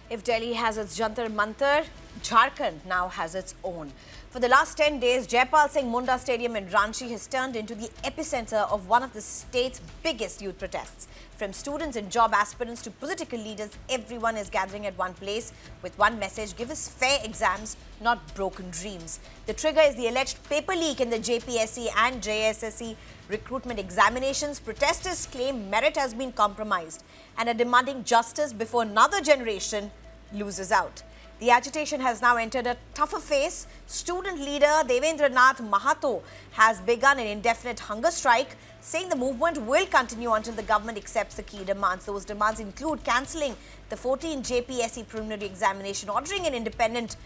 If Delhi has its Jantar Mantar, Jharkhand now has its own. For the last 10 days, Jaipal Singh Munda Stadium in Ranchi has turned into the epicenter of one of the state's biggest youth protests. From students and job aspirants to political leaders, everyone is gathering at one place with one message: give us fair exams, not broken dreams. The trigger is the alleged paper leak in the JPSC and JSSC recruitment examinations. Protesters claim merit has been compromised and are demanding justice before another generation loses out. The agitation has now entered a tougher phase. Student leader Devendra Nath Mahato has begun an indefinite hunger strike, saying the movement will continue until the government accepts the key demands. Those demands include cancelling the 14 JPSC preliminary examination, ordering an independent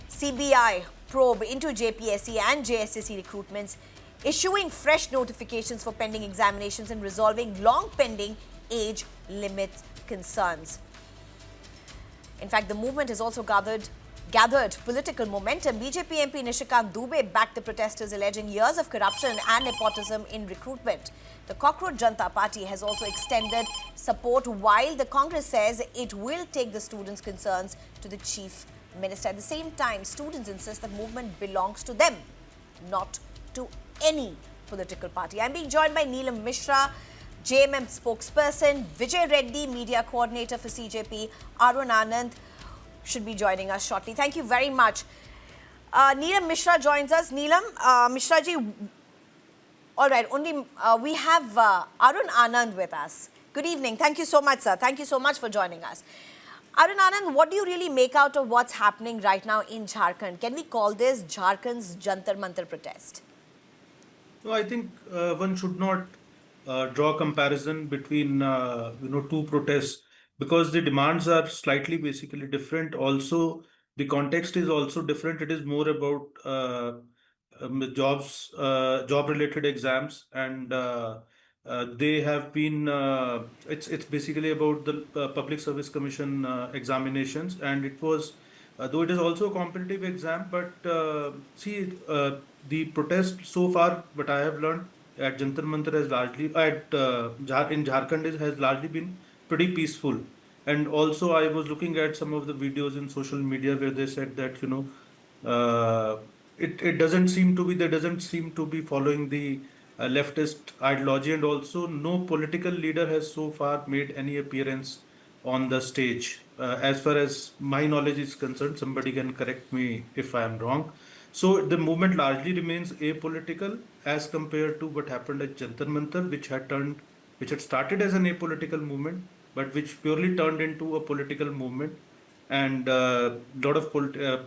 CBI probe into JPSC and JSSC recruitments, issuing fresh notifications for pending examinations, and resolving long pending age limit concerns. In fact, the movement has also gathered political momentum. BJP MP Nishikant Dubey backed the protesters, alleging years of corruption and nepotism in recruitment. The Cockroach Janta Party has also extended support, while the Congress says it will take the students' concerns to the Chief Minister. At the same time, students insist the movement belongs to them, not to any political party. I'm being joined by Neelam Mishra, JMM spokesperson, Vijay Reddy, media coordinator for CJP, Arun Anand should be joining us shortly. Thank you very much. Neelam Mishra joins us. Neelam, Mishra ji, all right, we have Arun Anand with us. Good evening. Thank you so much, sir. Thank you so much for joining us. Arun Anand, what do you really make out of what's happening right now in Jharkhand? Can we call this Jharkhand's Jantar Mantar protest? No, I think one should not draw comparison between two protests, because the demands are slightly basically different. Also, the context is also different. It is more about job related exams, and they have been it's basically about the Public Service Commission examinations, and it was though it is also a competitive exam, but the protest so far, what I have learned at Jantar Mantar has largely in Jharkhand has largely been pretty peaceful. And also, I was looking at some of the videos in social media where they said that it doesn't seem to be they doesn't seem to be following the leftist ideology, and also no political leader has so far made any appearance on the stage. As far as my knowledge is concerned, somebody can correct me if I am wrong. So the movement largely remains apolitical as compared to what happened at Jantar Mantar, which had started as an apolitical movement, but which purely turned into a political movement. And a lot of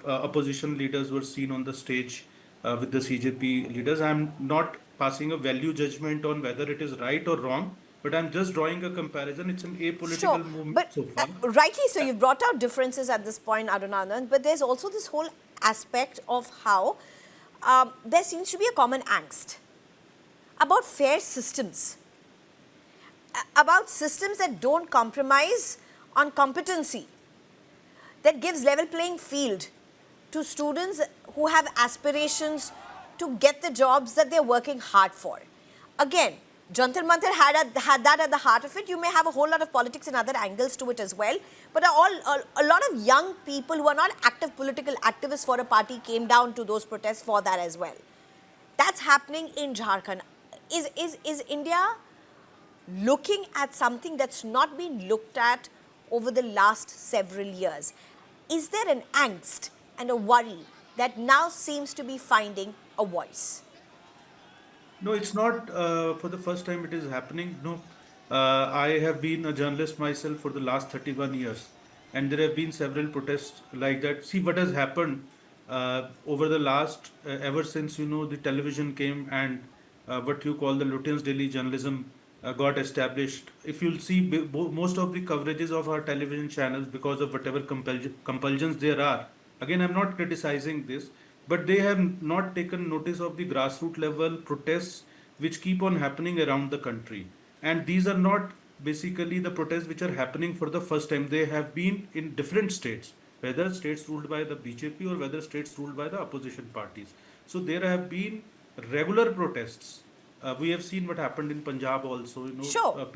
opposition leaders were seen on the stage with the CJP leaders. I'm not passing a value judgment on whether it is right or wrong, but I'm just drawing a comparison. It's an apolitical movement But so far. rightly so, you've brought out differences at this point, Arun Anand, but there's also this whole aspect of how there seems to be a common angst about fair systems, about systems that don't compromise on competency, that gives level playing field to students who have aspirations to get the jobs that they're working hard for. Again, Jantar Mantar had that at the heart of it. You may have a whole lot of politics and other angles to it as well. But a lot of young people who are not active political activists for a party came down to those protests for that as well. That's happening in Jharkhand. Is India looking at something that's not been looked at over the last several years? Is there an angst and a worry that now seems to be finding a voice? No, it's not for the first time it is happening. No, I have been a journalist myself for the last 31 years, and there have been several protests like that. See what has happened over the last, ever since the television came, and what you call the Lutyens' daily journalism got established. If you'll see, most of the coverages of our television channels, because of whatever compulsions there are, again, I'm not criticizing this, but they have not taken notice of the grassroots level protests which keep on happening around the country. And these are not basically the protests which are happening for the first time. They have been in different states, whether states ruled by the BJP or whether states ruled by the opposition parties. So there have been regular protests. We have seen what happened in Punjab also. Sure.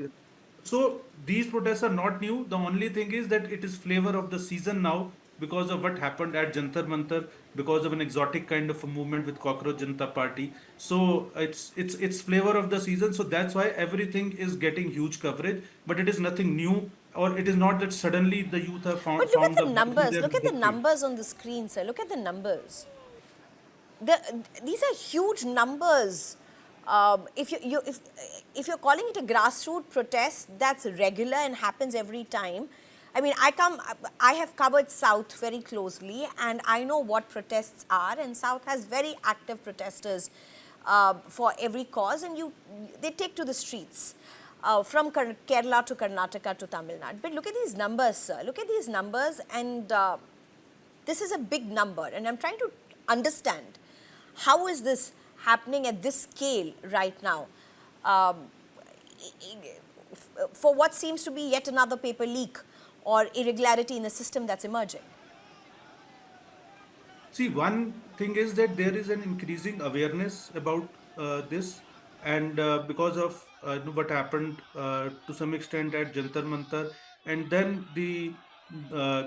So these protests are not new. The only thing is that it is flavor of the season now because of what happened at Jantar Mantar, because of an exotic kind of a movement with Cockroach Janta Party. So it's flavor of the season. So that's why everything is getting huge coverage. But it is nothing new, or it is not that suddenly the youth have But look at found the the voice in numbers. their Look at the industry. numbers on the screen, sir. Look at the numbers. These are huge numbers. If you're calling it a grassroots protest, that's regular and happens every time. I mean, I have covered South very closely, and I know what protests are. And South has very active protesters for every cause, and they take to the streets. From Kerala to Karnataka to Tamil Nadu. But look at these numbers, sir. Look at these numbers, and this is a big number, and I'm trying to understand how is this happening at this scale right now um, for what seems to be yet another paper leak or irregularity in the system that's emerging. See, one thing is that there is an increasing awareness about this, and because of what happened to some extent at Jantar Mantar, and then the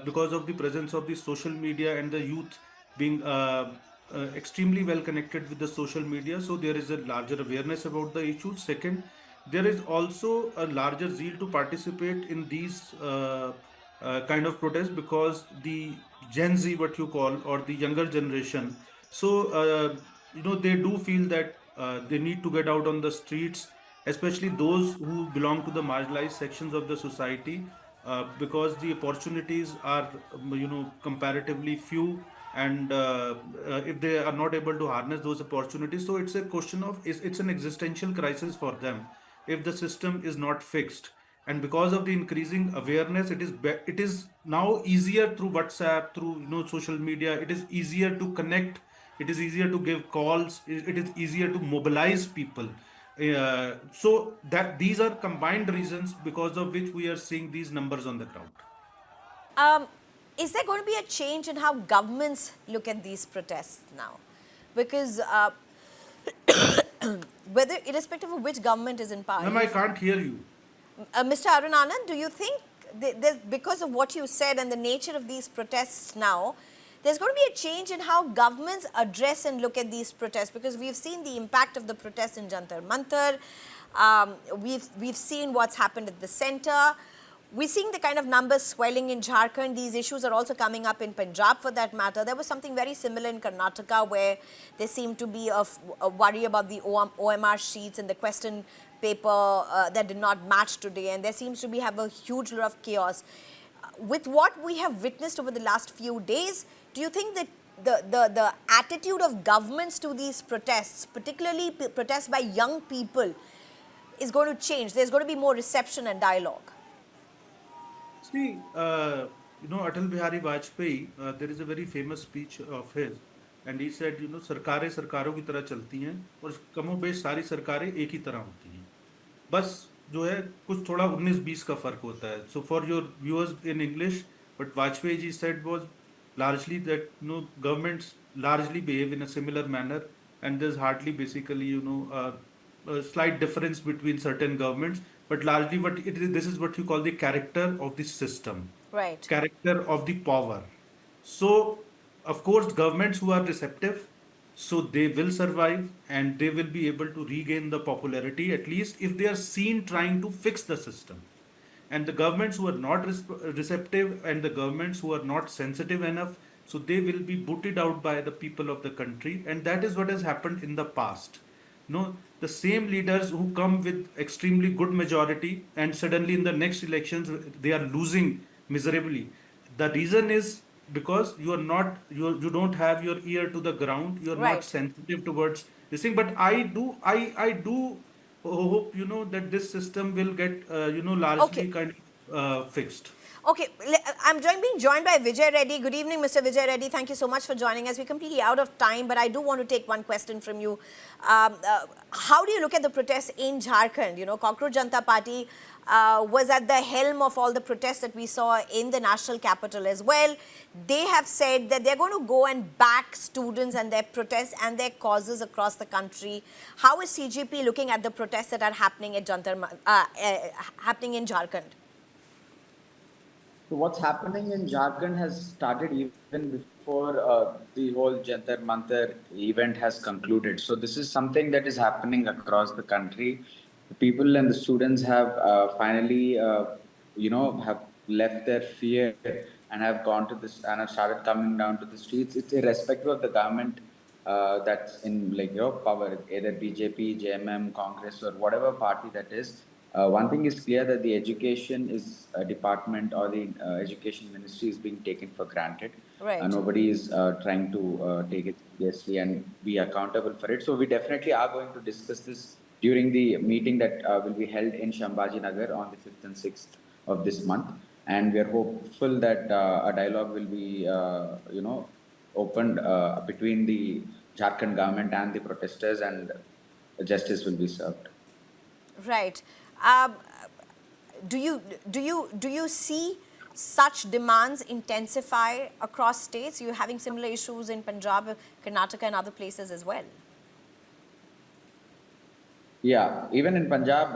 because of the presence of the social media and the youth being extremely well connected with the social media, so there is a larger awareness about the issues. Second, there is also a larger zeal to participate in these kind of protests because the Gen Z, what you call, or the younger generation, so they do feel that they need to get out on the streets, especially those who belong to the marginalized sections of the society, because the opportunities are comparatively few, and if they are not able to harness those opportunities, so it's a question of it's an existential crisis for them if the system is not fixed. And because of the increasing awareness, it is now easier through WhatsApp, through social media. It is easier to connect, it is easier to give calls, it is easier to mobilize people. So that these are combined reasons because of which we are seeing these numbers on the ground. Um, is there going to be a change in how governments look at these protests now? Because whether, irrespective of which government is in power, Ma'am, I can't hear you. Mr. Arun Anand, do you think because of what you said and the nature of these protests now, there's going to be a change in how governments address and look at these protests? Because we've seen the impact of the protests in Jantar Mantar. We've seen what's happened at the center. We're seeing the kind of numbers swelling in Jharkhand. These issues are also coming up in Punjab, for that matter. There was something very similar in Karnataka where there seemed to be a worry about the OMR sheets and the question paper that did not match today. And there seems to be have a huge lot of chaos. With what we have witnessed over the last few days, do you think that the attitude of governments to these protests, particularly protests by young people, is going to change? There's going to be more reception and dialogue. See, Atal Bihari Vajpayee, there is a very famous speech of his, and he said, सरकारें सरकारों की तरह चलती हैं और कमोबेश सारी सरकारें एक ही तरह होती हैं. बस जो है कुछ थोड़ा 19-20 का फर्क होता है. So for your viewers in English, what Vajpayee ji said was largely that governments largely behave in a similar manner, and there's hardly basically a slight difference between certain governments, but largely this is what you call the character of the system, Right. character of the power. So of course governments who are receptive, so they will survive and they will be able to regain the popularity, at least if they are seen trying to fix the system. And the governments who are not receptive, and the governments who are not sensitive enough, so they will be booted out by the people of the country. And that is what has happened in the past. The same leaders who come with extremely good majority, and suddenly in the next elections they are losing miserably. The reason is because you don't have your ear to the ground, you're not Right. sensitive towards this thing. But I do hope that this system will get largely Okay. kind of fixed. Okay, I'm being joined by Vijay Reddy. Good evening, Mr. Vijay Reddy. Thank you so much for joining us. We're completely out of time, but I do want to take one question from you. How do you look at the protests in Jharkhand? Cockroach Janta Party was at the helm of all the protests that we saw in the national capital as well. They have said that they're going to go and back students and their protests and their causes across the country. How is CGP looking at the protests that are happening at happening in Jharkhand? So what's happening in Jharkhand has started even before the whole Jantar Mantar event has concluded. So this is something that is happening across the country. The people and the students have finally, have left their fear and have gone to this and have started coming down to the streets. It's irrespective of the government that's in power, either BJP, JMM, Congress, or whatever party that is. One thing is clear that the education is department or the education ministry is being taken for granted. Right. Nobody is trying to take it seriously and be accountable for it. So we definitely are going to discuss this during the meeting that will be held in Shambhaji Nagar on the 5th and 6th of this month. And we are hopeful that a dialogue will be, opened between the Jharkhand government and the protesters, and justice will be served. Right. Do you see such demands intensify across states? You're having similar issues in Punjab, Karnataka, and other places as well. Yeah, even in Punjab,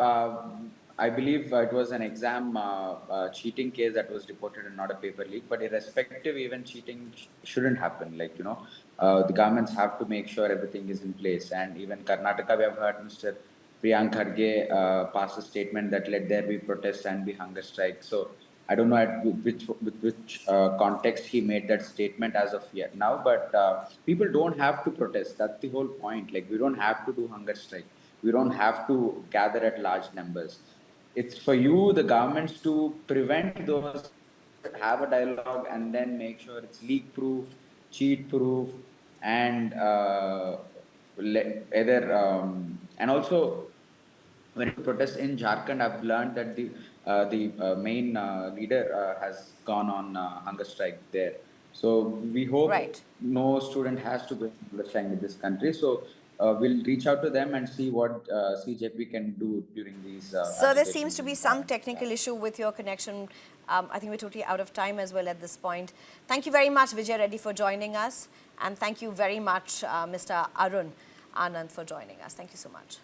I believe it was an exam cheating case that was reported and not a paper leak. But irrespective, even cheating shouldn't happen. The governments have to make sure everything is in place. And even Karnataka, we have heard Mr. Priyank Kharge pass a statement that let there be protests and be hunger strikes. So I don't know with which context he made that statement as of yet now. But people don't have to protest. That's the whole point. We don't have to do hunger strike. We don't have to gather at large numbers. It's for you, the governments, to prevent those, have a dialogue, and then make sure it's leak proof, cheat proof, and and also when you protest in Jharkhand, I've learned that the main leader has gone on hunger strike there. So we hope Right. no student has to go on hunger strike in this country. So we'll reach out to them and see what CJP can do during these So there seems agitations. to be some technical issue with your connection. I think we're totally out of time as well at this point. Thank you very much, Vijay Reddy, for joining us. And thank you very much, Mr. Arun Anand, for joining us. Thank you so much.